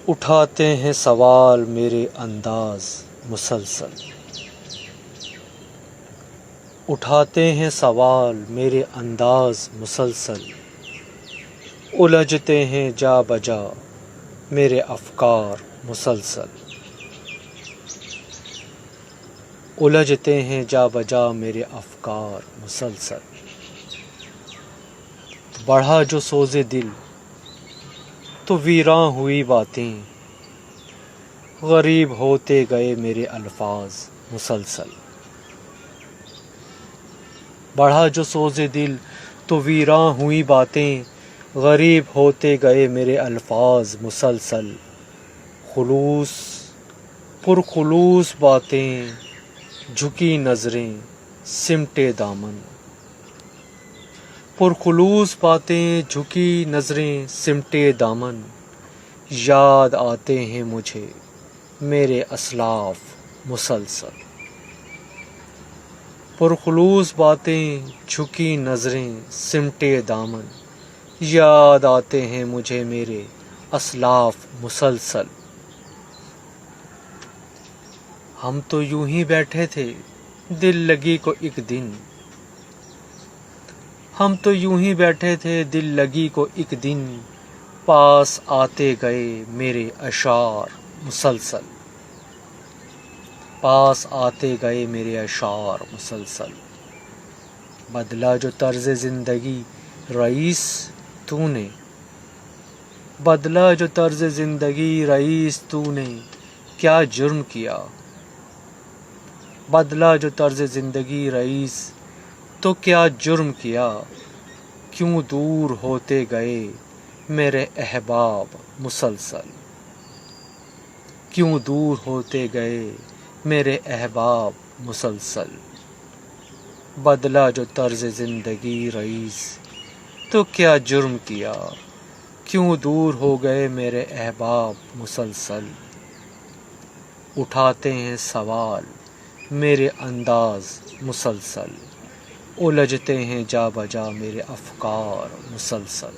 اٹھاتے ہیں سوال میرے انداز مسلسل، اٹھاتے ہیں سوال میرے انداز مسلسل، الجھتے ہیں جا بجا میرے افکار مسلسل، الجھتے ہیں جا بجا میرے افکار مسلسل، بڑھا جو سوز دل تو ویراں ہوئی باتیں، غریب ہوتے گئے میرے الفاظ مسلسل، بڑھا جو سوز دل تو ویراں ہوئی باتیں، غریب ہوتے گئے میرے الفاظ مسلسل، خلوص پرخلوص باتیں جھکی نظریں سمٹے دامن، پرخلوص باتیں جھکی نظریں سمٹے دامن، یاد آتے ہیں مجھے میرے اسلاف مسلسل، پرخلوص باتیں جھکی نظریں سمٹے دامن، یاد آتے ہیں مجھے میرے اسلاف مسلسل، ہم تو یوں ہی بیٹھے تھے دل لگی کو ایک دن، ہم تو یوں ہی بیٹھے تھے دل لگی کو ایک دن، پاس آتے گئے میرے اشعار مسلسل، پاس آتے گئے میرے اشعار مسلسل، بدلا جو طرز زندگی رئیس تو نے، بدلا جو طرز زندگی رئیس تو نے، کیا جرم کیا، بدلا جو طرز زندگی رئیس تو کیا جرم کیا، کیوں دور ہوتے گئے میرے احباب مسلسل، کیوں دور ہوتے گئے میرے احباب مسلسل، بدلا جو طرز زندگی رئیس تو کیا جرم کیا، کیوں دور ہو گئے میرے احباب مسلسل، اٹھاتے ہیں سوال میرے انداز مسلسل، الجھتے ہیں جا بجا میرے افکار مسلسل۔